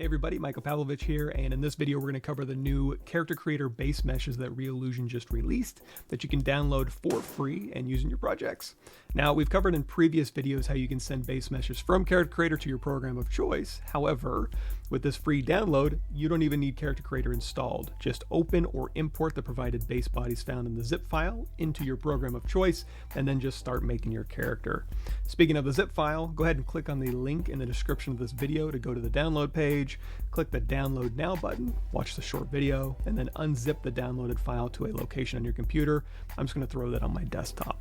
Hey everybody, Michael Pavlovich here, and in this video we're going to cover the new character creator base meshes that Reallusion just released that you can download for free and use in your projects. Now, we've covered in previous videos how you can send base meshes from character creator to your program of choice. However, with this free download, you don't even need character creator installed. Just open or import the provided base bodies found in the zip file into your program of choice, and then just start making your character. Speaking of the zip file, go ahead and click on the link in the description of this video to go to the download page. Click the download now button, watch the short video, and then unzip the downloaded file to a location on your computer. I'm just going to throw that on my desktop.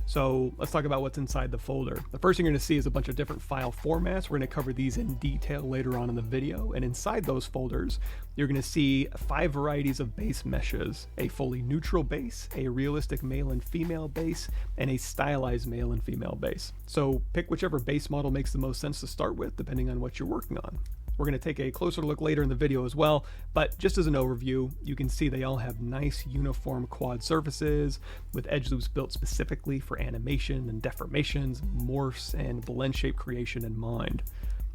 So let's talk about what's inside the folder. The first thing you're going to see is a bunch of different file formats. We're going to cover these in detail later on in the video. And inside those folders, you're going to see 5 varieties of base meshes: a fully neutral base, a realistic male and female base, and a stylized male and female base. So pick whichever base model makes the most sense to start with, depending on what you're working on. We're going to take a closer look later in the video as well, but just as an overview, you can see they all have nice uniform quad surfaces with edge loops built specifically for animation and deformations, morphs, and blend shape creation in mind.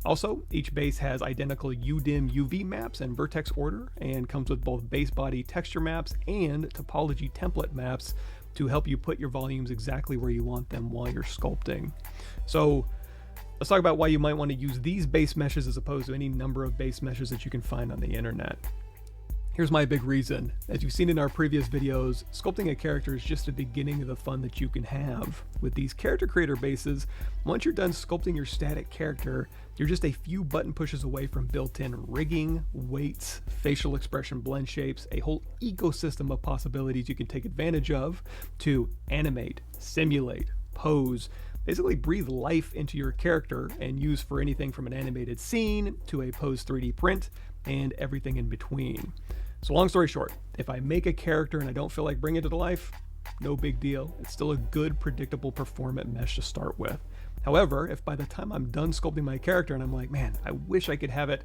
Also, each base has identical UDIM UV maps and vertex order, and comes with both base body texture maps and topology template maps to help you put your volumes exactly where you want them while you're sculpting. So let's talk about why you might want to use these base meshes as opposed to any number of base meshes that you can find on the internet. Here's my big reason. As you've seen in our previous videos, sculpting a character is just the beginning of the fun that you can have. With these character creator bases, once you're done sculpting your static character, you're just a few button pushes away from built-in rigging, weights, facial expression blend shapes, a whole ecosystem of possibilities you can take advantage of to animate, simulate, pose, basically breathe life into your character and use for anything from an animated scene to a posed 3D print and everything in between. So long story short, if I make a character and I don't feel like bringing it to life, no big deal. It's still a good, predictable performant mesh to start with. However, if by the time I'm done sculpting my character and I'm like, man, I wish I could have it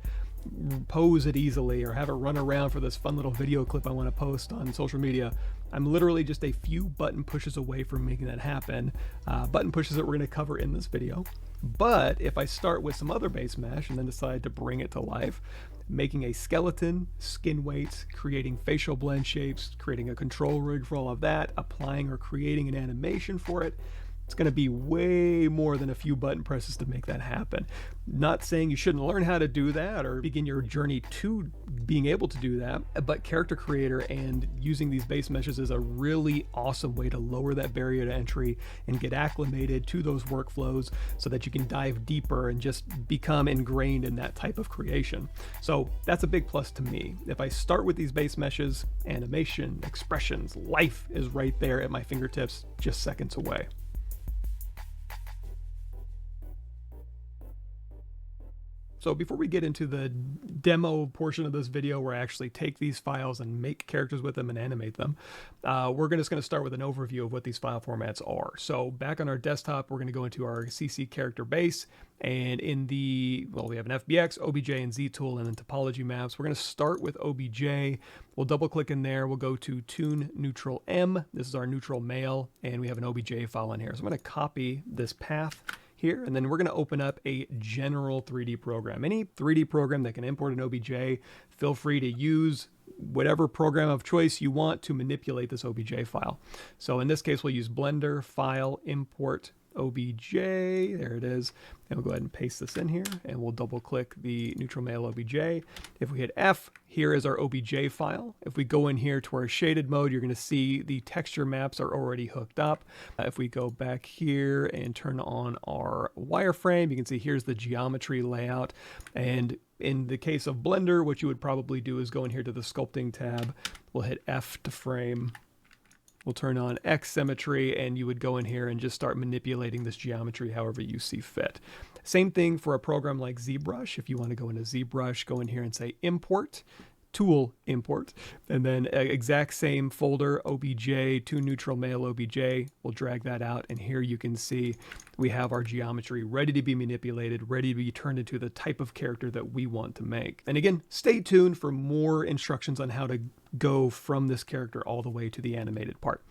pose it easily or have it run around for this fun little video clip I want to post on social media, I'm literally just a few button pushes away from making that happen. Button pushes that we're going to cover in this video. But if I start with some other base mesh and then decide to bring it to life, making a skeleton, skin weights, creating facial blend shapes, creating a control rig for all of that, applying or creating an animation for it, it's going to be way more than a few button presses to make that happen. Not saying you shouldn't learn how to do that or begin your journey to being able to do that, but character creator and using these base meshes is a really awesome way to lower that barrier to entry and get acclimated to those workflows so that you can dive deeper and just become ingrained in that type of creation. So that's a big plus to me. If I start with these base meshes, animation, expressions, life is right there at my fingertips, just seconds away. So before we get into the demo portion of this video where I actually take these files and make characters with them and animate them, we're just going to start with an overview of what these file formats are. So back on our desktop, we're going to go into our CC character base, and in the, well, we have an FBX, OBJ, and Z tool, and then topology maps. We're going to start with OBJ. We'll double click in there. We'll go to Tune Neutral M. This is our neutral male, and we have an OBJ file in here. So I'm going to copy this path here, and then we're going to open up a general 3D program. Any 3D program that can import an OBJ, feel free to use whatever program of choice you want to manipulate this OBJ file. So in this case, we'll use Blender, File, Import, OBJ, there it is, and we'll go ahead and paste this in here, and we'll double click the neutral male OBJ. If we hit F, here is our OBJ file. If we go in here to our shaded mode, you're going to see the texture maps are already hooked up. If we go back here and turn on our wireframe, you can see here's the geometry layout. And in the case of Blender, what you would probably do is go in here to the sculpting tab. We'll hit F to frame. We'll turn on X symmetry, and you would go in here and just start manipulating this geometry however you see fit. Same thing for a program like ZBrush. If you want to go into ZBrush, go in here and say Import, Tool Import, and then exact same folder, OBJ, to neutral male OBJ. We'll drag that out, and here you can see we have our geometry ready to be manipulated, ready to be turned into the type of character that we want to make. And again, stay tuned for more instructions on how to go from this character all the way to the animated part.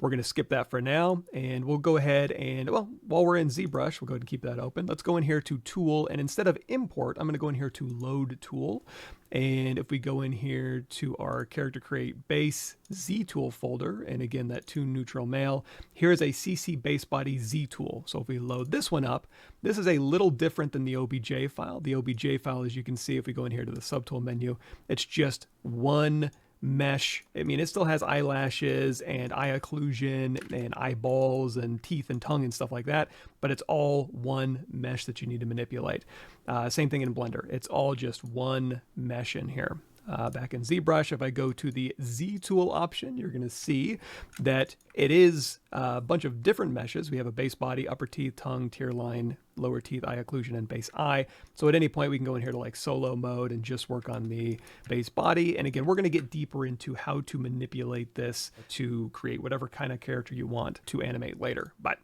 We're going to skip that for now, and we'll go ahead and, well, while we're in ZBrush, we'll go ahead and keep that open. Let's go in here to Tool, and instead of Import, I'm going to go in here to Load Tool. And if we go in here to our Character Create Base Z Tool folder, and again, that Toon Neutral Male, here's a CC Base Body Z Tool. So if we load this one up, this is a little different than the OBJ file. The OBJ file, as you can see, if we go in here to the Subtool menu, it's just one mesh. I mean, it still has eyelashes and eye occlusion and eyeballs and teeth and tongue and stuff like that, but it's all one mesh that you need to manipulate. Same thing in Blender. It's all just one mesh in here. Back in ZBrush, if I go to the Z tool option, you're going to see that it is a bunch of different meshes. We have a base body, upper teeth, tongue, tear line, lower teeth, eye occlusion, and base eye. So at any point, we can go in here to like solo mode and just work on the base body. And again, we're going to get deeper into how to manipulate this to create whatever kind of character you want to animate later. But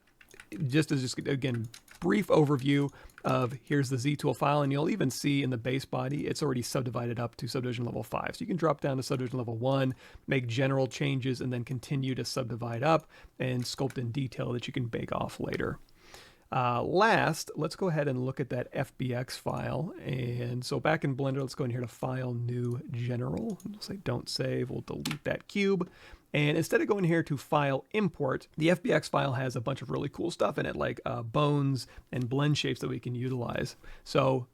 just as, again, brief overview of here's the Z tool file, and you'll even see in the base body, it's already subdivided up to subdivision level 5. So you can drop down to subdivision level 1, make general changes, and then continue to subdivide up and sculpt in detail that you can bake off later. Last, let's go ahead and look at that FBX file. And so back in Blender, let's go in here to File, New, General. We'll say Don't Save. We'll delete that cube. And instead of going here to File, Import, the FBX file has a bunch of really cool stuff in it, like bones and blend shapes that we can utilize. So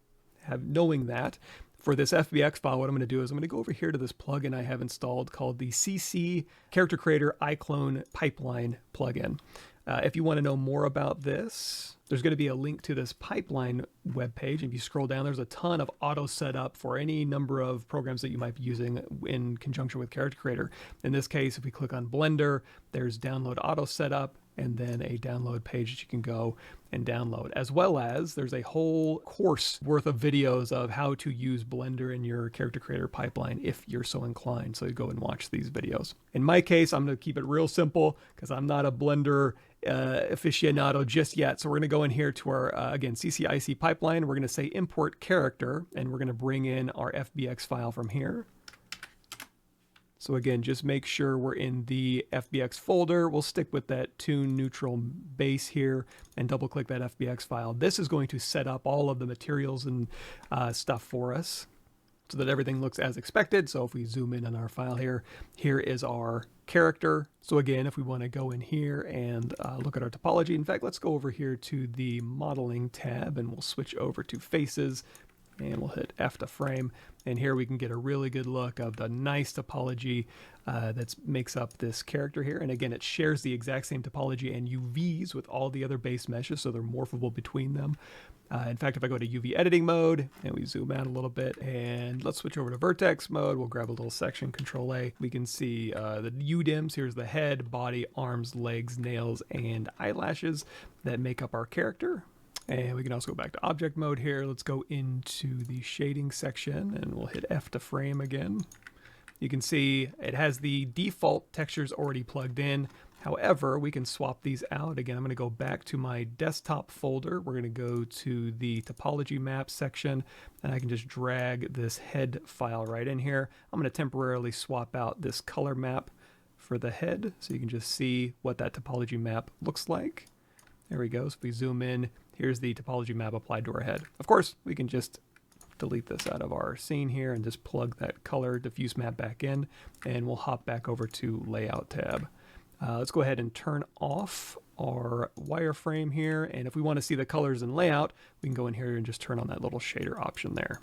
knowing that, for this FBX file, what I'm going to do is I'm going to go over here to this plugin I have installed called the CC Character Creator iClone Pipeline plugin. If you want to know more about this, there's going to be a link to this pipeline webpage. If you scroll down, there's a ton of auto setup for any number of programs that you might be using in conjunction with Character Creator. In this case, if we click on Blender, there's download auto setup, and then a download page that you can go and download, as well as there's a whole course worth of videos of how to use Blender in your Character Creator pipeline if you're so inclined. So you go and watch these videos. In my case, I'm going to keep it real simple because I'm not a Blender aficionado just yet. So we're going to go in here to our, again, CCIC pipeline. We're going to say import character, and we're going to bring in our FBX file from here. So again, just make sure we're in the FBX folder. We'll stick with that Toon Neutral base here and double click that FBX file. This is going to set up all of the materials and stuff for us so that everything looks as expected. So if we zoom in on our file here, here is our character. So again, if we want to go in here and look at our topology, in fact, let's go over here to the modeling tab and we'll switch over to faces. And we'll hit F to frame, and here we can get a really good look of the nice topology that makes up this character here. And again, it shares the exact same topology and UVs with all the other base meshes, so they're morphable between them. In fact, if I go to UV editing mode and we zoom out a little bit, and let's switch over to vertex mode, we'll grab a little section, Control A. We can see the UDIMs. Here's the head, body, arms, legs, nails, and eyelashes that make up our character. And we can also go back to object mode here. Let's go into the shading section and we'll hit F to frame again. You can see it has the default textures already plugged in. However, we can swap these out. Again, I'm going to go back to my desktop folder. We're going to go to the topology map section, and I can just drag this head file right in here. I'm going to temporarily swap out this color map for the head so you can just see what that topology map looks like. There we go. So if we zoom in, here's the topology map applied to our head. Of course, we can just delete this out of our scene here and just plug that color diffuse map back in, and we'll hop back over to Layout tab. Let's go ahead and turn off our wireframe here, and if we want to see the colors in Layout, we can go in here and just turn on that little shader option there.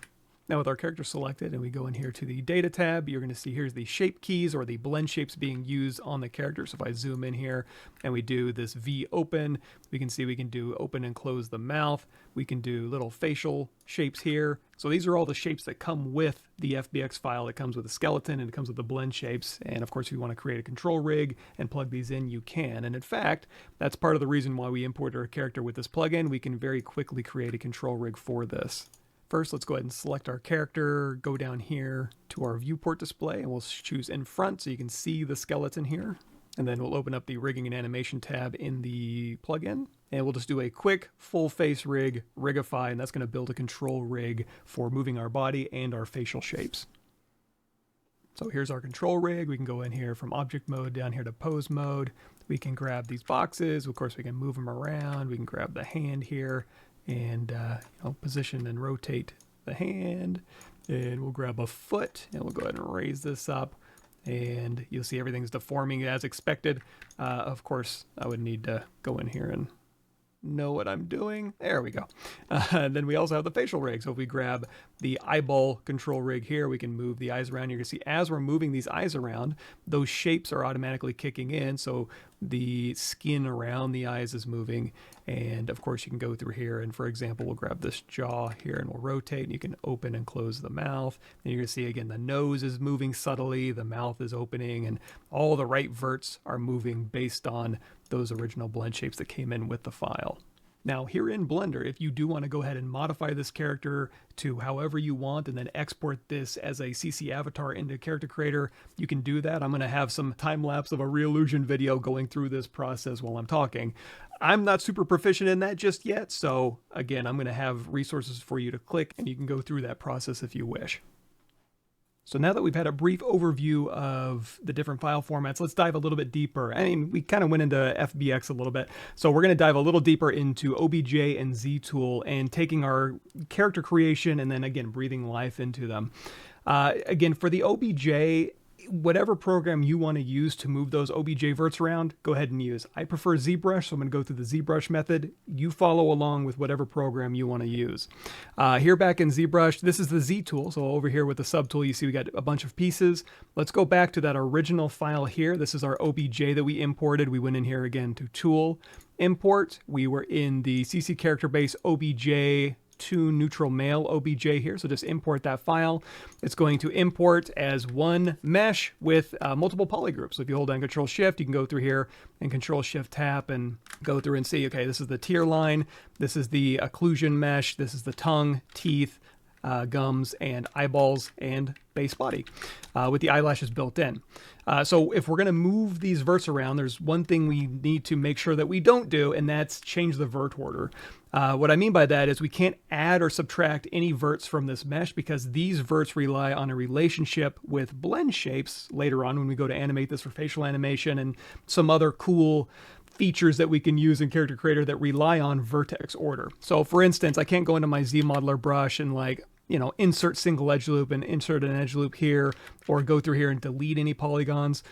Now with our character selected and we go in here to the data tab, you're going to see here's the shape keys or the blend shapes being used on the character. So if I zoom in here and we do this V open, we can see we can do open and close the mouth. We can do little facial shapes here. So these are all the shapes that come with the FBX file. It comes with a skeleton and it comes with the blend shapes. And of course, if you want to create a control rig and plug these in, you can. And in fact, that's part of the reason why we import our character with this plugin. We can very quickly create a control rig for this. First, let's go ahead and select our character, go down here to our viewport display, and we'll choose in front so you can see the skeleton here. And then we'll open up the rigging and animation tab in the plugin. And we'll just do a quick full face rig, Rigify, and that's going to build a control rig for moving our body and our facial shapes. So here's our control rig. We can go in here from object mode down here to pose mode. We can grab these boxes. Of course, we can move them around. We can grab the hand here and position and rotate the hand. And we'll grab a foot and we'll go ahead and raise this up. And you'll see everything's deforming as expected. Of course, I would need to go in here and know what I'm doing. There we go. Then we also have the facial rig. So if we grab the eyeball control rig here, we can move the eyes around. You're gonna see as we're moving these eyes around, those shapes are automatically kicking in. So the skin around the eyes is moving. And of course you can go through here and, for example, we'll grab this jaw here and we'll rotate and you can open and close the mouth. And you're gonna see again, the nose is moving subtly, the mouth is opening, and all the right verts are moving based on those original blend shapes that came in with the file. Now here in Blender, if you do want to go ahead and modify this character to however you want and then export this as a CC avatar into Character Creator, you can do that. I'm going to have some time lapse of a Reallusion video going through this process while I'm talking. I'm not super proficient in that just yet, so again, I'm going to have resources for you to click and you can go through that process if you wish. So now that we've had a brief overview of the different file formats, let's dive a little bit deeper. I mean, we kind of went into FBX a little bit, so we're going to dive a little deeper into OBJ and ZTool and taking our character creation and then again breathing life into them. Again, for the OBJ, whatever program you want to use to move those OBJ verts around, go ahead and use. I prefer ZBrush, so I'm going to go through the ZBrush method. You follow along with whatever program you want to use. Here back in ZBrush, this is the Z tool. So over here with the subtool, you see we got a bunch of pieces. Let's go back to that original file here. This is our OBJ that we imported. We went in here again to Tool, Import. We were in the CC character base OBJ to neutral male OBJ here, so just import that file. It's going to import as one mesh with multiple polygroups. So if you hold down Control Shift, you can go through here and Control Shift tap and go through and see, okay, this is the tear line, this is the occlusion mesh, this is the tongue, teeth, gums, and eyeballs, and base body with the eyelashes built in. So if we're going to move these verts around, there's one thing we need to make sure that we don't do, and that's change the vert order. What I mean by that is we can't add or subtract any verts from this mesh because these verts rely on a relationship with blend shapes later on when we go to animate this for facial animation and some other cool features that we can use in Character Creator that rely on vertex order. So for instance, I can't go into my Z modeler brush and insert single edge loop and insert an edge loop here, or go through here and delete any polygons.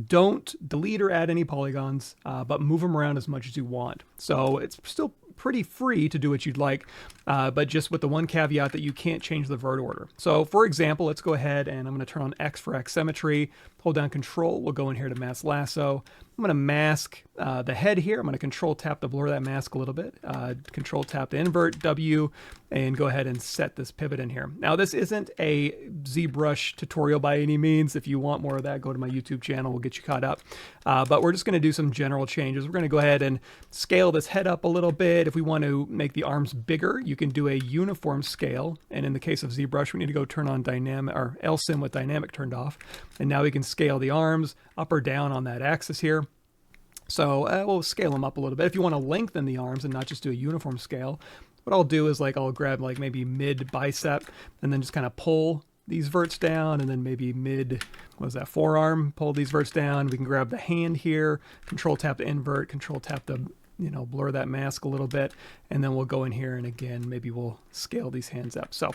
Don't delete or add any polygons, but move them around as much as you want. So it's still pretty free to do what you'd like, but just with the one caveat that you can't change the vert order. So for example, let's go ahead and I'm going to turn on X for X symmetry, hold down Control, we'll go in here to Mask Lasso. I'm going to mask the head here. I'm going to Control tap to blur that mask a little bit, Control tap to invert, W, and go ahead and set this pivot in here. Now this isn't a ZBrush tutorial by any means. If you want more of that, go to my YouTube channel, we'll get you caught up. But we're just going to do some general changes. We're going to go ahead and scale this head up a little bit. If we want to make the arms bigger, you can do a uniform scale. And in the case of ZBrush, we need to go turn on dynamic or LSIM with dynamic turned off. And now we can scale the arms up or down on that axis here. So we'll scale them up a little bit. If you want to lengthen the arms and not just do a uniform scale, what I'll do is I'll grab maybe mid bicep and then just kind of pull these verts down, and then maybe mid, forearm, pull these verts down. We can grab the hand here, Control tap to invert, Control tap to blur that mask a little bit, and then we'll go in here and again, maybe we'll scale these hands up. So,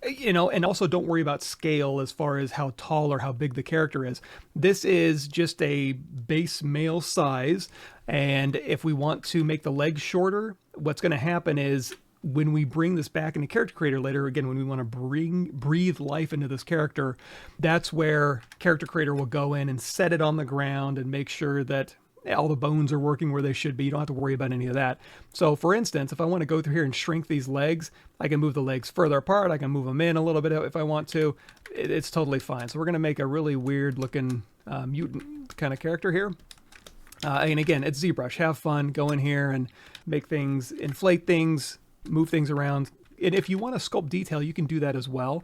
and also don't worry about scale as far as how tall or how big the character is. This is just a base male size, and if we want to make the legs shorter, what's going to happen is when we bring this back into Character Creator later, again, when we want to breathe life into this character, that's where Character Creator will go in and set it on the ground and make sure that all the bones are working where they should be. You don't have to worry about any of that. So for instance, if I want to go through here and shrink these legs, I can move the legs further apart. I can move them in a little bit if I want to. It's totally fine. So we're going to make a really weird looking mutant kind of character here. And again, it's ZBrush. Have fun. Go in here and make things, inflate things, move things around. And if you want to sculpt detail, you can do that as well.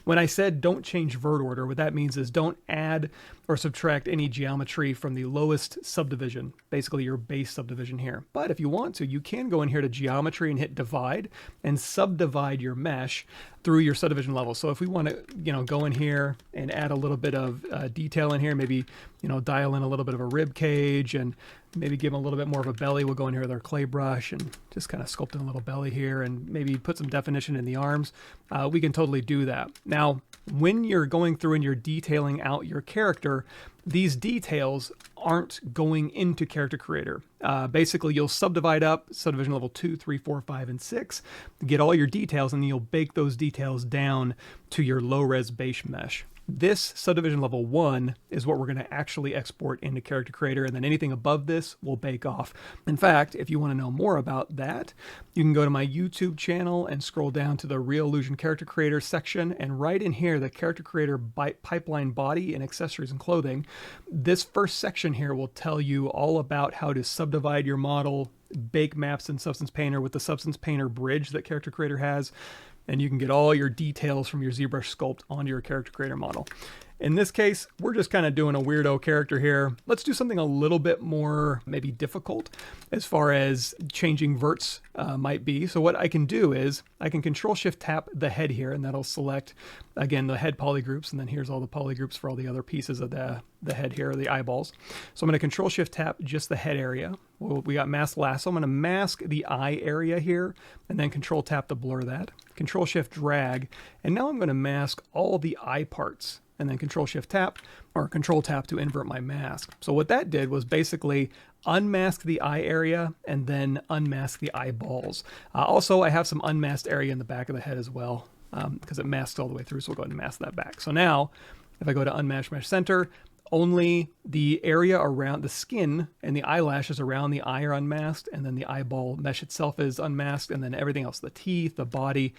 When I said don't change vert order, what that means is don't add or subtract any geometry from the lowest subdivision, basically your base subdivision here. But if you want to, you can go in here to geometry and hit divide and subdivide your mesh through your subdivision level. So if we want to, go in here and add a little bit of detail in here, maybe, dial in a little bit of a rib cage and maybe give them a little bit more of a belly. We'll go in here with our clay brush and just kind of sculpt in a little belly here and maybe put some definition in the arms. We can totally do that. Now, when you're going through and you're detailing out your character, these details aren't going into Character Creator. Basically, you'll subdivide up subdivision level 2, 3, 4, 5, and 6, get all your details, and then you'll bake those details down to your low-res base mesh. This subdivision level 1 is what we're going to actually export into Character Creator, and then anything above this will bake off. In fact, if you want to know more about that, you can go to my YouTube channel and scroll down to the Real Illusion Character Creator section, and right in here, the Character Creator pipeline body and accessories and clothing. This first section here will tell you all about how to subdivide your model, bake maps in Substance Painter with the Substance Painter bridge that Character Creator has. And you can get all your details from your ZBrush sculpt onto your Character Creator model. In this case, we're just kind of doing a weirdo character here. Let's do something a little bit more maybe difficult as far as changing verts might be. So what I can do is I can Control-Shift tap the head here, and that'll select, again, the head polygroups, and then here's all the polygroups for all the other pieces of the head here, the eyeballs. So I'm going to Control-Shift tap just the head area. Well, we got mask lasso. I'm going to mask the eye area here, and then Control tap to blur that. Control-Shift drag, and now I'm going to mask all the eye parts, and then Control-Shift tap or Control tap to invert my mask. So what that did was basically unmask the eye area and then unmask the eyeballs. Also, I have some unmasked area in the back of the head as well because it masks all the way through, so we'll go ahead and mask that back. So now, if I go to Unmask Mesh Center, only the area around the skin and the eyelashes around the eye are unmasked, and then the eyeball mesh itself is unmasked, and then everything else, the teeth, the body,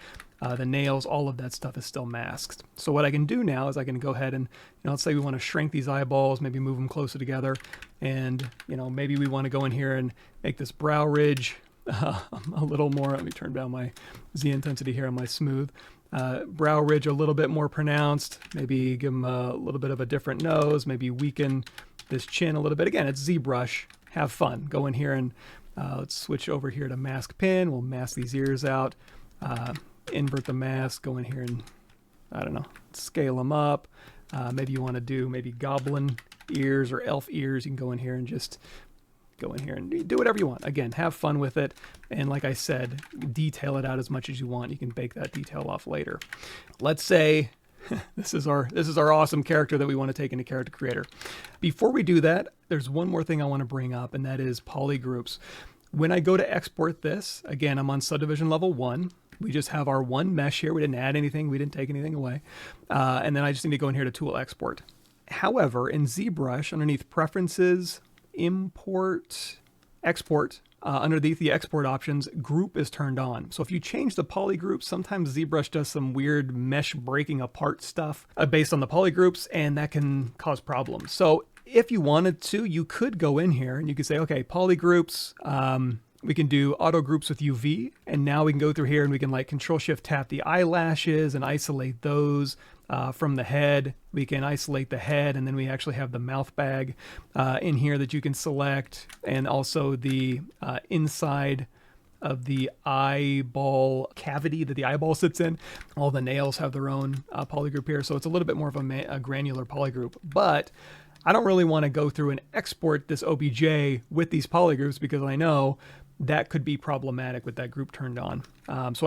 the nails, all of that stuff is still masked. So what I can do now is I can go ahead and, let's say we want to shrink these eyeballs, maybe move them closer together, and, maybe we want to go in here and make this brow ridge a little more. Let me turn down my Z intensity here on my smooth. Brow ridge a little bit more pronounced, maybe give them a little bit of a different nose, maybe weaken this chin a little bit. Again, it's ZBrush, have fun. Go in here and let's switch over here to mask pin. We'll mask these ears out, invert the mask, go in here and, I don't know, scale them up. Maybe you want to do maybe goblin ears or elf ears. You can go in here and just go in here and do whatever you want. Again, have fun with it. And like I said, detail it out as much as you want. You can bake that detail off later. Let's say this is our awesome character that we want to take into Character Creator. Before we do that, there's one more thing I want to bring up, and that is polygroups. When I go to export this, again, I'm on subdivision level 1. We just have our one mesh here. We didn't add anything. We didn't take anything away. And then I just need to go in here to Tool Export. However, in ZBrush, underneath Preferences, Import, Export, underneath the export options, group is turned on. So if you change the polygroup, sometimes ZBrush does some weird mesh breaking apart stuff based on the polygroups, and that can cause problems. So if you wanted to, you could go in here and you could say, okay, polygroups, we can do auto groups with UV, and now we can go through here and we can like Control-Shift tap the eyelashes and isolate those from the head. We can isolate the head, and then we actually have the mouth bag in here that you can select, and also the inside of the eyeball cavity that the eyeball sits in. All the nails have their own polygroup here, so it's a little bit more of a granular polygroup. But I don't really want to go through and export this OBJ with these polygroups because I know that could be problematic with that group turned on. So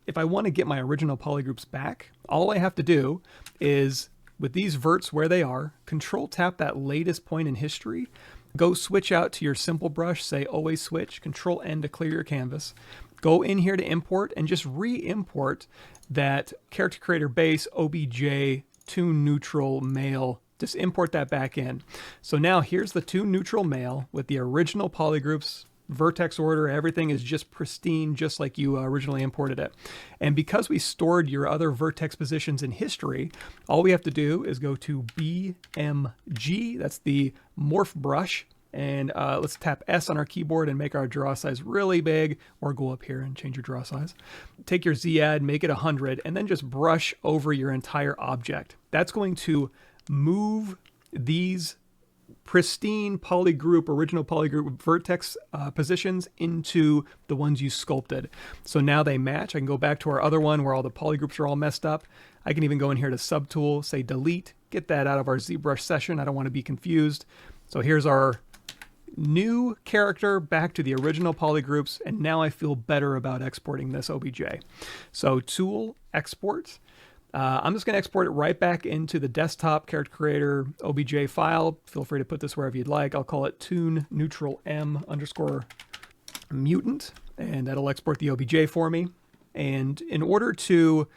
if I want to get my original polygroups back, all I have to do is, with these verts where they are, Control tap that latest point in history, go switch out to your simple brush, say always switch, Control N to clear your canvas, go in here to import and just re-import that Character Creator base OBJ toon neutral male. Just import that back in. So now here's the toon neutral male with the original polygroups, vertex order, everything is just pristine, just like you originally imported it. And because we stored your other vertex positions in history, all we have to do is go to BMG, that's the morph brush, And let's tap S on our keyboard and make our draw size really big, or go up here and change your draw size. Take your Z add, make it 100, and then just brush over your entire object. That's going to move these pristine polygroup, original polygroup vertex positions into the ones you sculpted. So now they match. I can go back to our other one where all the polygroups are all messed up. I can even go in here to subtool, say delete, get that out of our ZBrush session. I don't want to be confused. So here's our new character back to the original polygroups, and now I feel better about exporting this OBJ. So tool, export. I'm just going to export it right back into the desktop character creator OBJ file. Feel free to put this wherever you'd like. I'll call it tune neutral m underscore mutant, and that'll export the OBJ for me. And in order to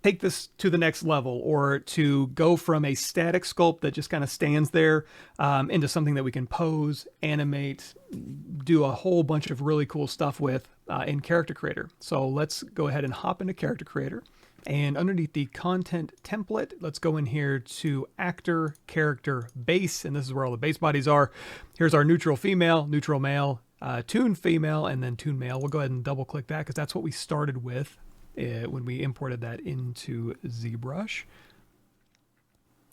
take this to the next level, or to go from a static sculpt that just kind of stands there into something that we can pose, animate, do a whole bunch of really cool stuff with in Character Creator. So let's go ahead and hop into Character Creator. And underneath the content template, let's go in here to actor, character, base, and this is where all the base bodies are. Here's our neutral female, neutral male, tune female, and then tune male. We'll go ahead and double click that because that's what we started with when we imported that into ZBrush.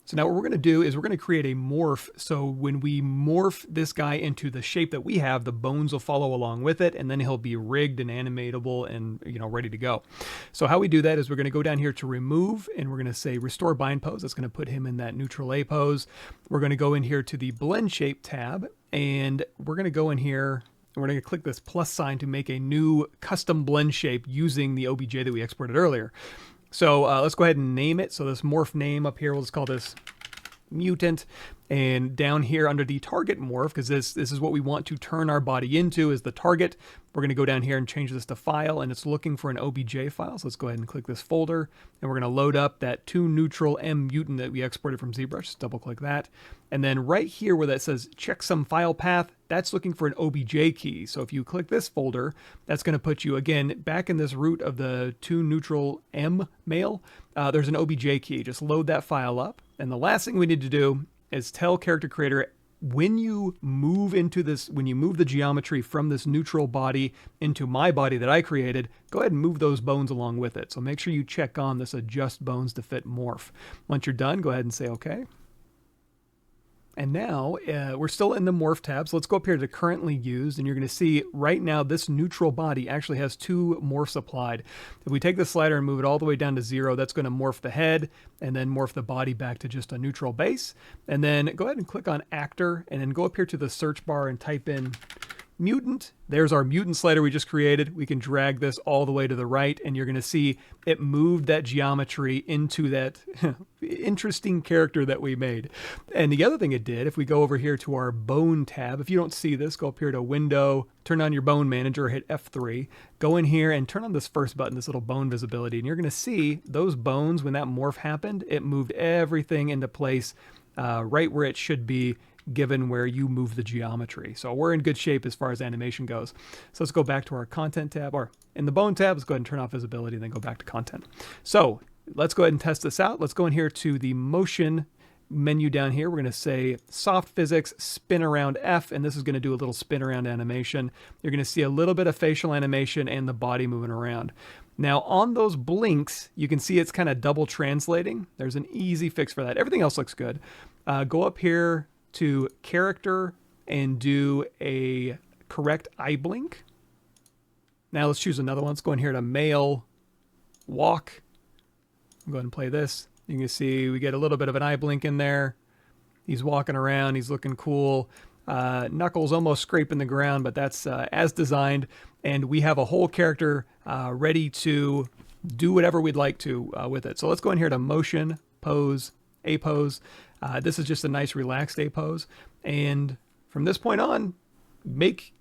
So now what we're going to do is we're going to create a morph. So when we morph this guy into the shape that we have, the bones will follow along with it, and then he'll be rigged and animatable and, you know, ready to go. So how we do that is we're going to go down here to remove, and we're going to say restore bind pose. That's going to put him in that neutral A pose. We're going to go in here to the blend shape tab, and we're going to go in here and we're going to click this plus sign to make a new custom blend shape using the OBJ that we exported earlier. So let's go ahead and name it. So this morph name up here, we'll just call this mutant. And down here under the target morph, because this is what we want to turn our body into, is the target. We're going to go down here and change this to file, and it's looking for an OBJ file. So let's go ahead and click this folder, and we're going to load up that tune neutral M mutant that we exported from ZBrush. Just double click that. And then right here where that says check some file path, that's looking for an OBJ key. So if you click this folder, that's going to put you again back in this root of the tune neutral M male. There's an OBJ key. Just load that file up. And the last thing we need to do is tell Character Creator, when you move into this, when you move the geometry from this neutral body into my body that I created, go ahead and move those bones along with it. So make sure you check on this adjust bones to fit morph. Once you're done, go ahead and say okay. And now we're still in the morph tab. So let's go up here to currently used, and you're going to see right now this neutral body actually has two morphs applied. If we take the slider and move it all the way down to 0, that's going to morph the head and then morph the body back to just a neutral base. And then go ahead and click on actor, and then go up here to the search bar and type in mutant. There's our mutant slider we just created. We can drag this all the way to the right, and you're going to see it moved that geometry into that interesting character that we made. And the other thing it did, if we go over here to our bone tab, if you don't see this, go up here to window, turn on your bone manager, hit F3, go in here and turn on this first button, this little bone visibility, and you're going to see those bones, when that morph happened, it moved everything into place right where it should be, given where you move the geometry. So we're in good shape as far as animation goes. So let's go back to our content tab, or in the bone tab, let's go ahead and turn off visibility and then go back to content. So let's go ahead and test this out. Let's go in here to the motion menu down here. We're going to say soft physics, spin around F, and this is going to do a little spin around animation. You're going to see a little bit of facial animation and the body moving around. Now on those blinks, you can see it's kind of double translating. There's an easy fix for that. Everything else looks good. Go up here to character and do a correct eye blink. Now let's choose another one. Let's go in here to male walk. Go ahead and play this. You can see we get a little bit of an eye blink in there. He's walking around. He's looking cool. Knuckles almost scraping the ground, but that's as designed. And we have a whole character ready to do whatever we'd like to with it. So let's go in here to motion, pose, A pose. This is just a nice relaxed A pose. And from this point on,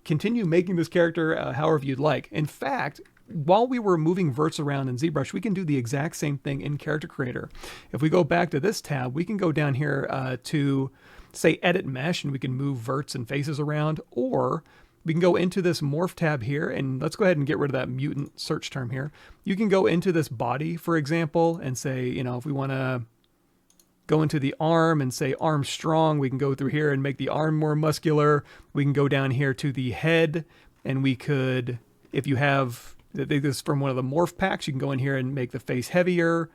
continue making this character however you'd like. In fact, while we were moving verts around in ZBrush, we can do the exact same thing in Character Creator. If we go back to this tab, we can go down here to, say, Edit Mesh, and we can move verts and faces around, or we can go into this Morph tab here, and let's go ahead and get rid of that mutant search term here. You can go into this body, for example, and say, you know, if we want to go into the arm and say arm strong. We can go through here and make the arm more muscular. We can go down here to the head, and we could, if you have this from one of the morph packs, you can go in here and make the face heavier.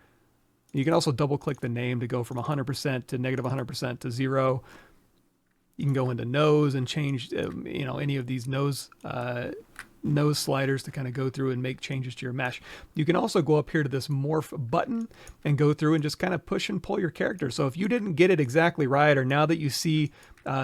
You can also double click the name to go from 100% to negative 100% to 0. You can go into nose and change, any of these nose sliders to kind of go through and make changes to your mesh. You can also go up here to this morph button and go through and just kind of push and pull your character. So if you didn't get it exactly right, or now that you see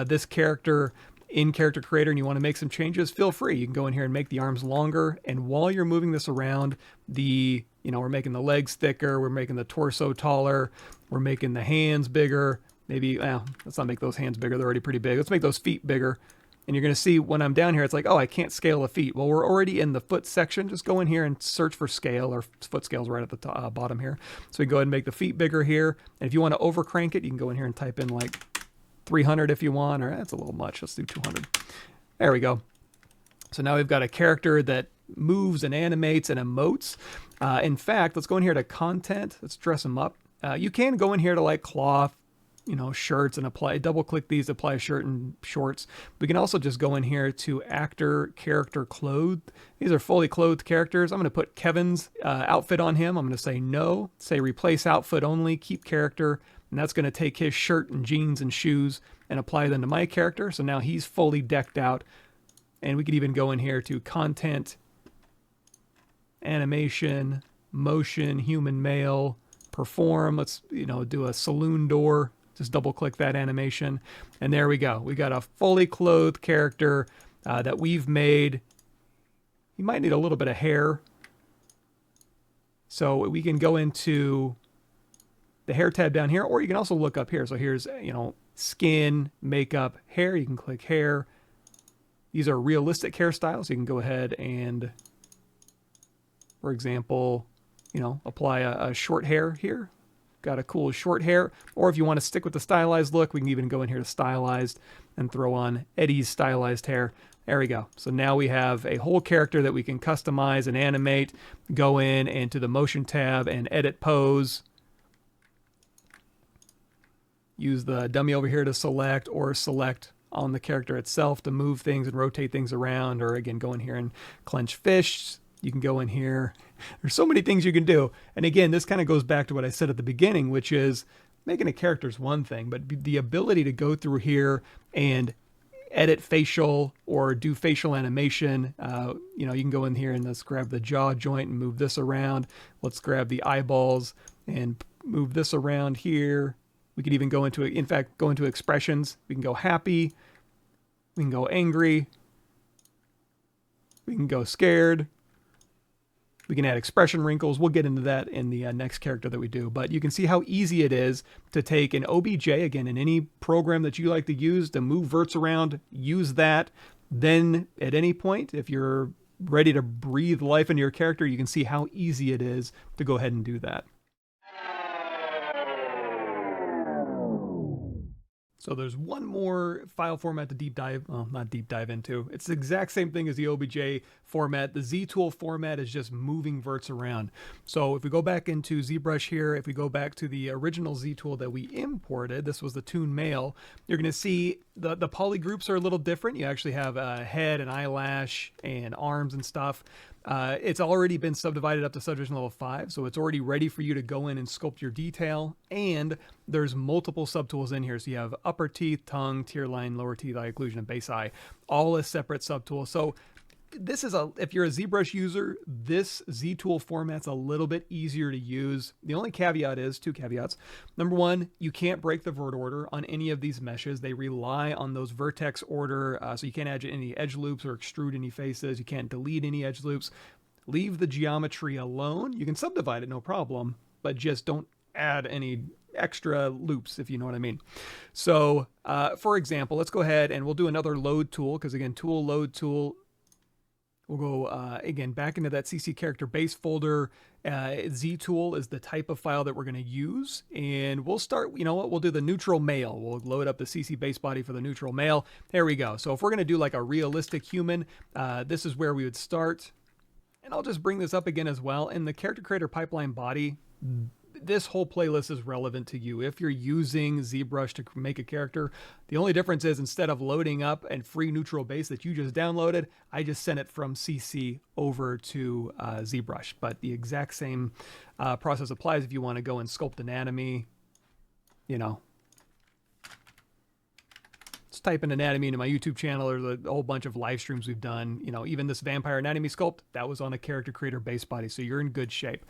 this character in Character Creator and you want to make some changes, feel free. You can go in here and make the arms longer. And while you're moving this around, we're making the legs thicker, we're making the torso taller, we're making the hands bigger. Maybe, let's not make those hands bigger. They're already pretty big. Let's make those feet bigger. And you're going to see when I'm down here, it's like, oh, I can't scale the feet. Well, we're already in the foot section. Just go in here and search for scale, or foot scale's right at the bottom here. So we go ahead and make the feet bigger here. And if you want to over crank it, you can go in here and type in like 300 if you want, or that's a little much. Let's do 200. There we go. So now we've got a character that moves and animates and emotes. In fact, let's go in here to content. Let's dress them up. You can go in here to like cloth, shirts, and double click these, apply shirt and shorts. We can also just go in here to actor, character, clothed. These are fully clothed characters. I'm going to put Kevin's outfit on him. I'm going to say no, say replace outfit only, keep character. And that's going to take his shirt and jeans and shoes and apply them to my character. So now he's fully decked out. And we could even go in here to content, animation, motion, human male, perform. Let's, do a saloon door. Just double click that animation. And there we go. We got a fully clothed character that we've made. You might need a little bit of hair. So we can go into the hair tab down here, or you can also look up here. So here's, skin, makeup, hair. You can click hair. These are realistic hairstyles. You can go ahead and, for example, apply a short hair here. Got a cool short hair. Or if you want to stick with the stylized look, we can even go in here to stylized and throw on Eddie's stylized hair. There we go. So now we have a whole character that we can customize and animate, go in and to the motion tab and edit pose. Use the dummy over here to select, or select on the character itself to move things and rotate things around, or again, go in here and clench fish. You can go in here. There's so many things you can do. And again, this kind of goes back to what I said at the beginning, which is making a character is one thing, but the ability to go through here and edit facial or do facial animation. You can go in here and let's grab the jaw joint and move this around. Let's grab the eyeballs and move this around here. We could even go into, go into expressions. We can go happy. We can go angry. We can go scared. We can add expression wrinkles. We'll get into that in the next character that we do. But you can see how easy it is to take an OBJ, again, in any program that you like to use to move verts around, use that. Then at any point, if you're ready to breathe life into your character, you can see how easy it is to go ahead and do that. So there's one more file format to not deep dive into. It's the exact same thing as the OBJ format. The Z tool format is just moving verts around. So if we go back into ZBrush here, if we go back to the original Z tool that we imported, this was the Toon Male, you're going to see the poly groups are a little different. You actually have a head and eyelash and arms and stuff. It's already been subdivided up to subdivision level 5, so it's already ready for you to go in and sculpt your detail. And there's multiple subtools in here. So you have upper teeth, tongue, tear line, lower teeth, eye occlusion, and base eye, all as separate subtools. So this is if you're a ZBrush user, this Z tool format's a little bit easier to use. The only caveat is, 2 caveats. Number 1, you can't break the vert order on any of these meshes. They rely on those vertex order, so you can't add any edge loops or extrude any faces. You can't delete any edge loops. Leave the geometry alone. You can subdivide it, no problem, but just don't add any extra loops, if you know what I mean. So for example, let's go ahead and we'll do another load tool, because again, load tool, we'll go again back into that CC character base folder. Z tool is the type of file that we're going to use, and we'll start, we'll do the neutral male. We'll load up the CC base body for the neutral male. There we go. So if we're going to do like a realistic human, this is where we would start. And I'll just bring this up again as well. In the character creator pipeline body, this whole playlist is relevant to you. If you're using ZBrush to make a character, the only difference is instead of loading up a free neutral base that you just downloaded, I just sent it from CC over to ZBrush. But the exact same process applies if you want to go and sculpt anatomy, you know. Just type in anatomy into my YouTube channel. There's a whole bunch of live streams we've done. You know, even this vampire anatomy sculpt, that was on a character creator base body, so you're in good shape.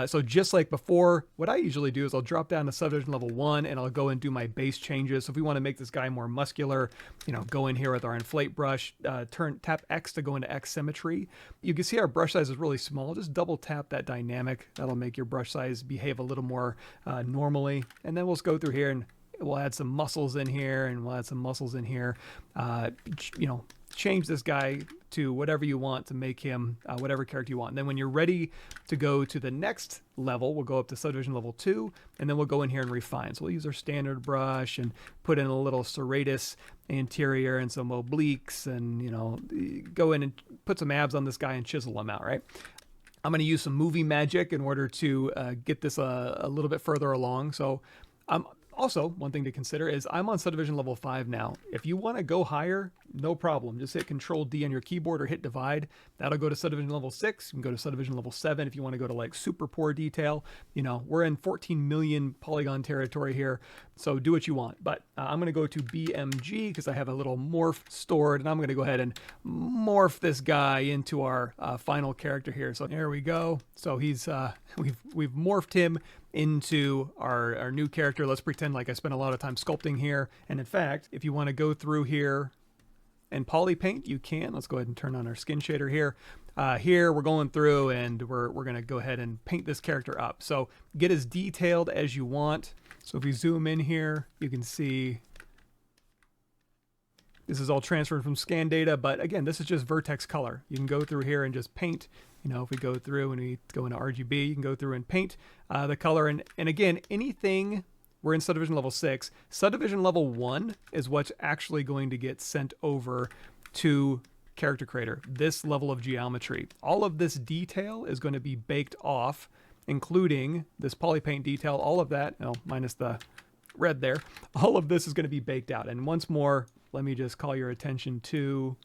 So just like before, what I usually do is I'll drop down to subdivision level 1 and I'll go and do my base changes. So if we want to make this guy more muscular, you know, go in here with our inflate brush, tap X to go into X symmetry. You can see our brush size is really small. Just double tap that dynamic. That'll make your brush size behave a little more normally. And then we'll just go through here and we'll add some muscles in here, and we'll add some muscles in here. You know, change this guy to whatever you want to make him whatever character you want. And then when you're ready to go to the next level, we'll go up to subdivision level 2, and then we'll go in here and refine. So we'll use our standard brush and put in a little serratus anterior and some obliques, and, you know, go in and put some abs on this guy and chisel him out, right? I'm going to use some movie magic in order to get this a little bit further along. So also, one thing to consider is I'm on subdivision level 5 now. If you want to go higher, no problem. Just hit Control D on your keyboard or hit divide. That'll go to subdivision level 6. You can go to subdivision level 7 if you want to go to like super poor detail. You know, we're in 14 million polygon territory here, so do what you want. But I'm going to go to BMG because I have a little morph stored, and I'm going to go ahead and morph this guy into our final character here. So there we go. So he's we've morphed him into our new character. Let's pretend like I spent a lot of time sculpting here. And in fact, if you want to go through here and poly paint, you can. Let's go ahead and turn on our skin shader here. Here we're going through and we're going to go ahead and paint this character up. So get as detailed as you want. So if we zoom in here, you can see this is all transferred from scan data, but again, this is just vertex color. You can go through here and just paint. You know, if we go through and we go into RGB, you can go through and paint the color. And again, anything, we're in subdivision level 6. Subdivision level 1 is what's actually going to get sent over to Character Creator, this level of geometry. All of this detail is going to be baked off, including this polypaint detail, all of that, you know, minus the red there. All of this is going to be baked out. And once more, let me just call your attention to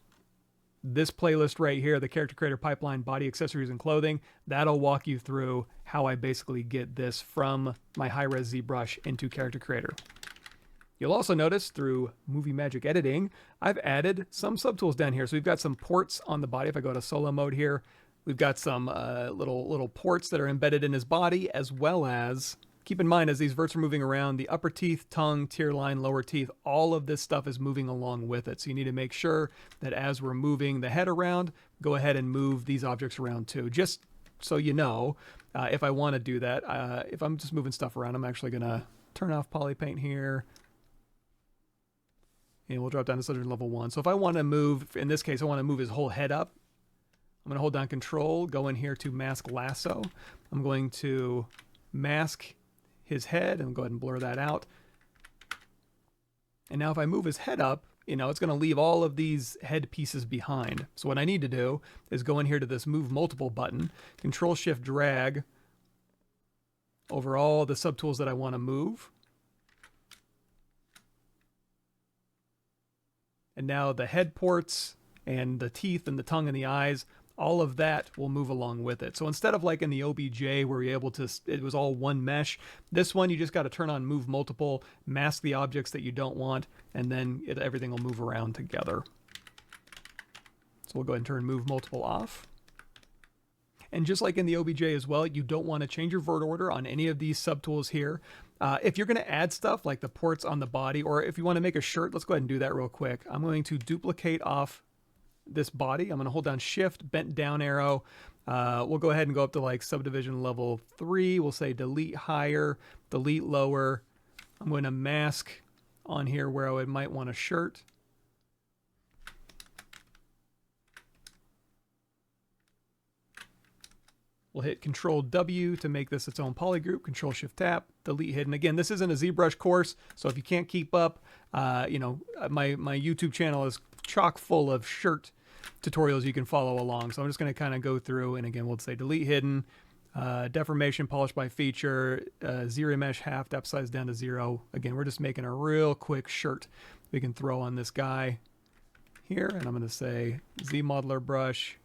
this playlist right here, the Character Creator Pipeline, Body Accessories and Clothing. That'll walk you through how I basically get this from my high-res ZBrush into Character Creator. You'll also notice through Movie Magic Editing, I've added some subtools down here. So we've got some ports on the body. If I go to solo mode here, we've got some little ports that are embedded in his body, as well as, keep in mind, as these verts are moving around, the upper teeth, tongue, tear line, lower teeth, all of this stuff is moving along with it. So you need to make sure that as we're moving the head around, go ahead and move these objects around too. Just so you know, if I want to do that, if I'm just moving stuff around, I'm actually going to turn off polypaint here. And we'll drop down to subdivision level 1. So if I want to move, in this case, I want to move his whole head up. I'm going to hold down Control, go in here to Mask Lasso. I'm going to mask his head and go ahead and blur that out. And now if I move his head up, you know, it's going to leave all of these head pieces behind. So what I need to do is go in here to this Move Multiple button, Control Shift Drag over all the subtools that I want to move. And now the head ports and the teeth and the tongue and the eyes, all of that will move along with it. So instead of like in the OBJ where you're able to, it was all one mesh, this one you just got to turn on Move Multiple, mask the objects that you don't want, and then everything will move around together. So we'll go ahead and turn Move Multiple off. And just like in the OBJ as well, you don't want to change your vert order on any of these subtools here. If you're going to add stuff like the ports on the body, or if you want to make a shirt, let's go ahead and do that real quick. I'm going to duplicate off this body. I'm going to hold down Shift, bent down arrow. We'll go ahead and go up to like subdivision level 3. We'll say delete higher, delete lower. I'm going to mask on here where I might want a shirt. We'll hit Control W to make this its own polygroup, Control Shift Tap, delete hidden. Again, this isn't a ZBrush course, so if you can't keep up, you know, my YouTube channel is chock full of shirt tutorials you can follow along. So I'm just going to kind of go through, and again, we'll say delete hidden, Deformation, polish by feature, zero mesh, half, depth size down to 0. Again, we're just making a real quick shirt we can throw on this guy here. And I'm going to say Z modeler brush,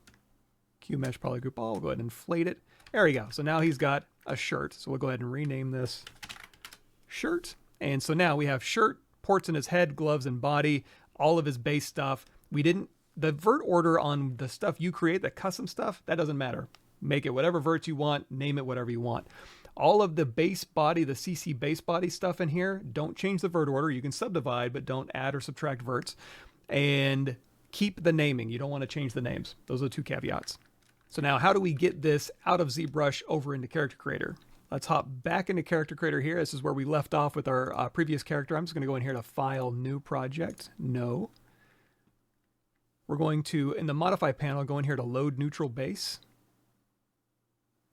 Q mesh polygroup all. We'll go ahead and inflate it. There we go. So now he's got a shirt. So we'll go ahead and rename this shirt. And so now we have shirt, ports in his head, gloves and body, all of his base stuff. The vert order on the stuff you create, the custom stuff, that doesn't matter. Make it whatever vert you want, name it whatever you want. All of the base body, the CC base body stuff in here, don't change the vert order. You can subdivide, but don't add or subtract verts. And keep the naming. You don't want to change the names. Those are the 2 caveats. So now how do we get this out of ZBrush over into Character Creator? Let's hop back into Character Creator here. This is where we left off with our previous character. I'm just going to go in here to File, New Project. No. We're going to, in the Modify panel, go in here to Load Neutral Base.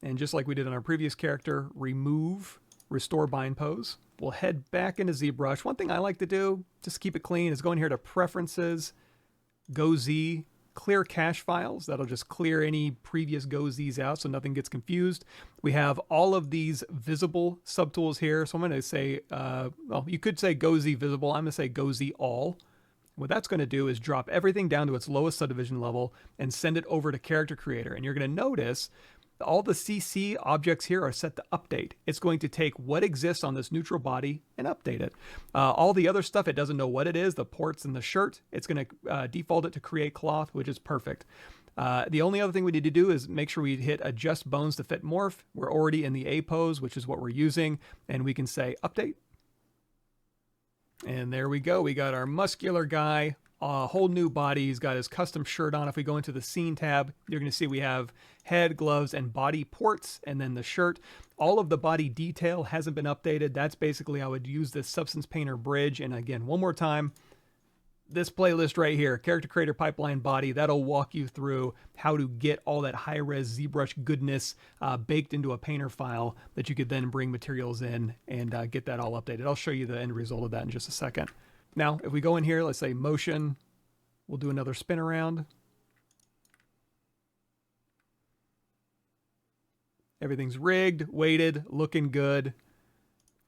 And just like we did on our previous character, remove Restore Bind Pose. We'll head back into ZBrush. One thing I like to do, just to keep it clean, is go in here to Preferences, Go Z, Clear Cache Files. That'll just clear any previous Go Z's out so nothing gets confused. We have all of these visible subtools here. So I'm going to say, well, you could say Go Z Visible. I'm going to say Go Z All. What that's going to do is drop everything down to its lowest subdivision level and send it over to Character Creator. And you're going to notice all the CC objects here are set to update. It's going to take what exists on this neutral body and update it. All the other stuff, it doesn't know what it is, the ports and the shirt. It's going to default it to create cloth, which is perfect. The only other thing we need to do is make sure we hit adjust bones to fit morph. We're already in the A pose, which is what we're using. And we can say update. And there we go. We got our muscular guy, a whole new body. He's got his custom shirt on. If we go into the scene tab, you're going to see we have head, gloves, and body ports, and then the shirt. All of the body detail hasn't been updated. That's basically how I would use this Substance Painter bridge. And again, one more time, this playlist right here, Character Creator Pipeline Body, that'll walk you through how to get all that high-res ZBrush goodness baked into a painter file that you could then bring materials in and get that all updated. I'll show you the end result of that in just a second. Now, if we go in here, let's say motion, we'll do another spin around. Everything's rigged, weighted, looking good.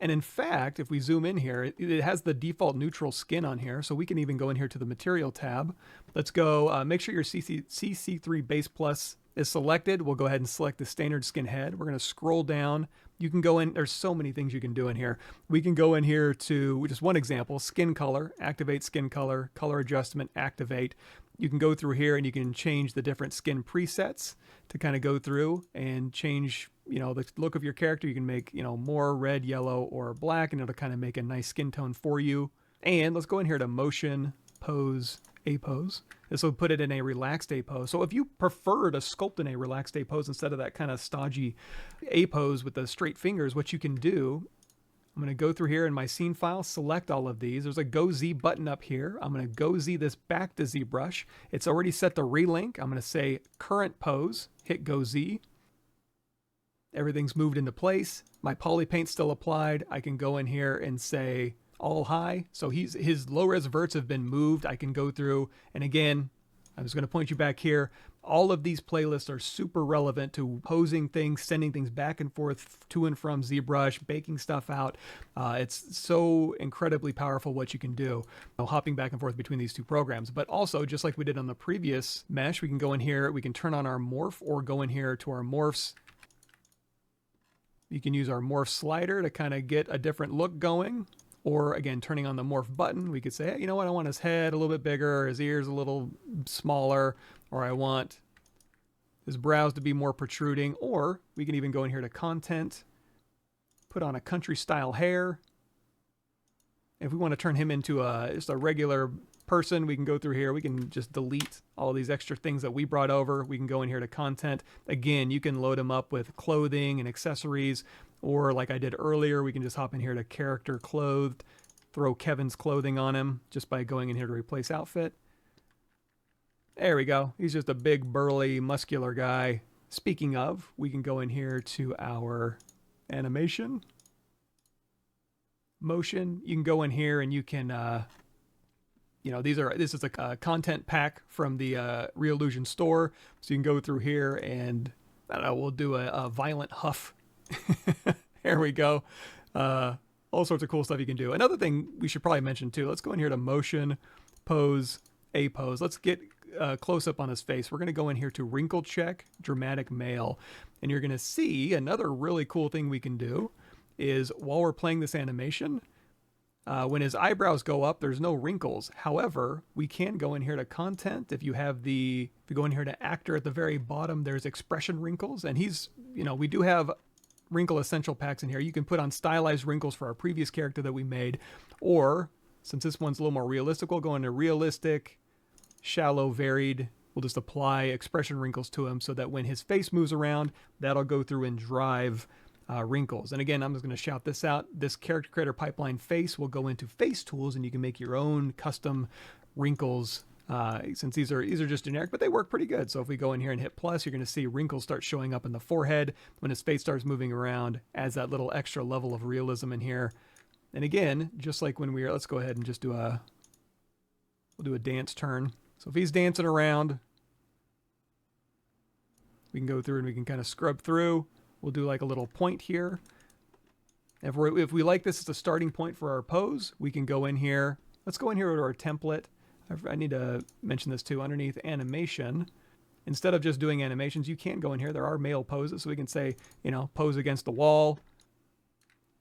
And in fact, if we zoom in here, it has the default neutral skin on here, so we can even go in here to the Material tab. Let's go, make sure your CC3 Base Plus is selected. We'll go ahead and select the standard skin head. We're going to scroll down. You can go in, there's so many things you can do in here. We can go in here to, just one example, skin color, activate skin color, color adjustment, activate. You can go through here and you can change the different skin presets to kind of go through and change, the look of your character. You can make, more red, yellow, or black, and it'll kind of make a nice skin tone for you. And let's go in here to motion, pose, A pose. This will put it in a relaxed A pose. So if you prefer to sculpt in a relaxed A pose instead of that kind of stodgy A pose with the straight fingers, what you can do, I'm going to go through here in my scene file, select all of these. There's a Go Z button up here. I'm going to Go Z this back to ZBrush. It's already set to relink. I'm going to say current pose, hit Go Z. Everything's moved into place. My poly paint's still applied. I can go in here and say all high. So his low res verts have been moved. I can go through, and again, I'm just going to point you back here. All of these playlists are super relevant to posing things, sending things back and forth to and from ZBrush, baking stuff out. It's so incredibly powerful what you can do, hopping back and forth between these two programs. But also, just like we did on the previous mesh, we can go in here, we can turn on our morph, or go in here to our morphs. You can use our morph slider to kind of get a different look going. Or again, turning on the morph button, we could say, hey, you know what, I want his head a little bit bigger, his ears a little smaller, or I want his brows to be more protruding. Or we can even go in here to content, put on a country style hair. If we want to turn him into just a regular person, we can go through here. We can just delete all of these extra things that we brought over. We can go in here to content. Again, you can load him up with clothing and accessories. Or like I did earlier, we can just hop in here to character clothed, throw Kevin's clothing on him just by going in here to replace outfit. There we go. He's just a big, burly, muscular guy. Speaking of, we can go in here to our animation. Motion. You can go in here and you can, this is a content pack from the Real Illusion store. So you can go through here and I don't know, we'll do a violent huff. There we go. All sorts of cool stuff you can do. Another thing we should probably mention too, let's go in here to motion, pose, a pose. Let's get close up on his face. We're going to go in here to wrinkle check, dramatic male. And you're going to see another really cool thing we can do is while we're playing this animation, when his eyebrows go up, there's no wrinkles. However, we can go in here to content. If you go in here to actor at the very bottom, there's expression wrinkles. And we do have wrinkle essential packs in here. You can put on stylized wrinkles for our previous character that we made. Or, since this one's a little more realistic, we'll go into realistic, shallow, varied. We'll just apply expression wrinkles to him so that when his face moves around, that'll go through and drive wrinkles. And again, I'm just going to shout this out. This character creator pipeline face will go into face tools, and you can make your own custom wrinkles. Since these are just generic, but they work pretty good. So if we go in here and hit plus, you're going to see wrinkles start showing up in the forehead when his face starts moving around, adds that little extra level of realism in here. And again, just like when let's go ahead and just we'll do a dance turn. So if he's dancing around, we can go through and we can kind of scrub through. We'll do like a little point here. If we like this as a starting point for our pose, we can go in here. Let's go in here to our template. I need to mention this too. Underneath animation, instead of just doing animations, you can go in here. There are male poses, so we can say, pose against the wall.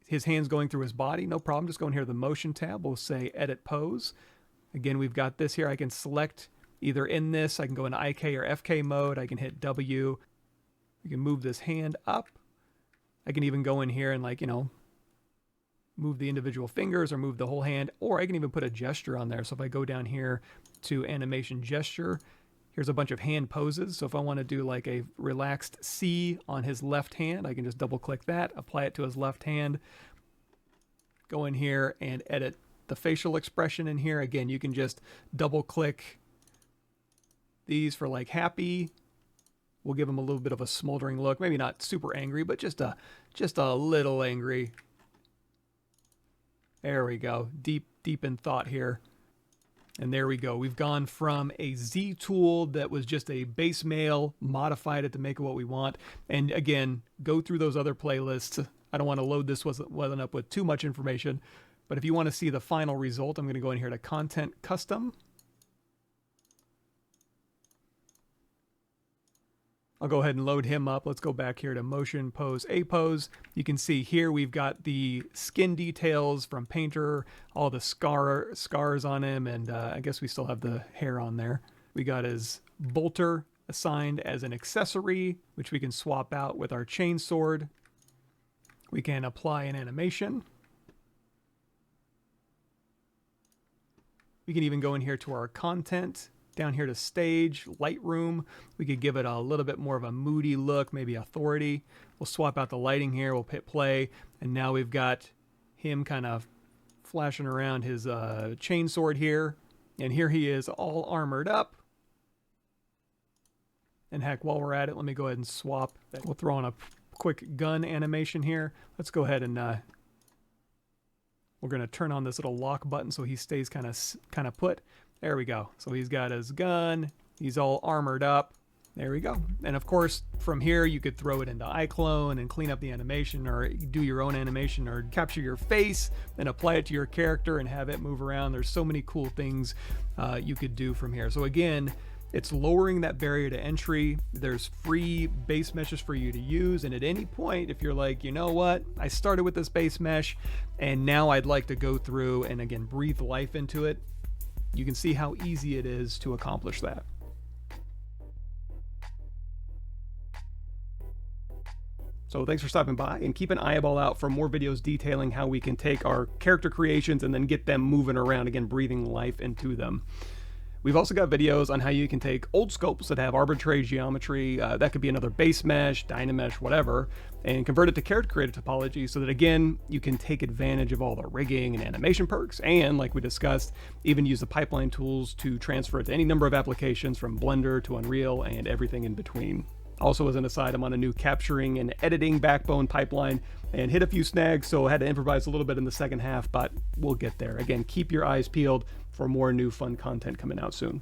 His hands going through his body, no problem. Just go in here to the motion tab. We'll say edit pose. Again, we've got this here. I can select either in this. I can go into IK or FK mode. I can hit W. We can move this hand up. I can even go in here and move the individual fingers or move the whole hand, or I can even put a gesture on there. So if I go down here to animation gesture, here's a bunch of hand poses. So if I want to do like a relaxed C on his left hand, I can just double click that, apply it to his left hand, go in here and edit the facial expression in here. Again, you can just double click these for like happy. We'll give him a little bit of a smoldering look, maybe not super angry, but just a little angry. There we go. Deep in thought here. And there we go. We've gone from a Z tool that was just a base male, modified it to make it what we want. And again, go through those other playlists. I don't want to load this one up with too much information, but if you want to see the final result, I'm going to go in here to Content Custom. I'll go ahead and load him up. Let's go back here to Motion, Pose, A Pose. You can see here we've got the skin details from Painter, all the scars on him, and I guess we still have the hair on there. We got his bolter assigned as an accessory, which we can swap out with our chain sword. We can apply an animation. We can even go in here to our content. Down here to stage, Lightroom, we could give it a little bit more of a moody look, maybe authority. We'll swap out the lighting here, we'll hit play, and now we've got him kind of flashing around his chainsword here. And here he is all armored up. And heck, while we're at it, let me go ahead and swap. We'll throw on a quick gun animation here. Let's go ahead and we're going to turn on this little lock button so he stays kind of put. There we go. So he's got his gun. He's all armored up. There we go. And of course, from here, you could throw it into iClone and clean up the animation, or do your own animation, or capture your face and apply it to your character and have it move around. There's so many cool things you could do from here. So again, it's lowering that barrier to entry. There's free base meshes for you to use. And at any point, if you're like, you know what, I started with this base mesh and now I'd like to go through and again, breathe life into it, you can see how easy it is to accomplish that. So thanks for stopping by, and keep an eyeball out for more videos detailing how we can take our character creations and then get them moving around, again, breathing life into them. We've also got videos on how you can take old sculpts that have arbitrary geometry, that could be another base mesh, dynamesh, whatever, and convert it to character creator topology so that, again, you can take advantage of all the rigging and animation perks, and, like we discussed, even use the pipeline tools to transfer it to any number of applications from Blender to Unreal and everything in between. Also, as an aside, I'm on a new capturing and editing backbone pipeline and hit a few snags, so I had to improvise a little bit in the second half, but we'll get there. Again, keep your eyes peeled for more new fun content coming out soon.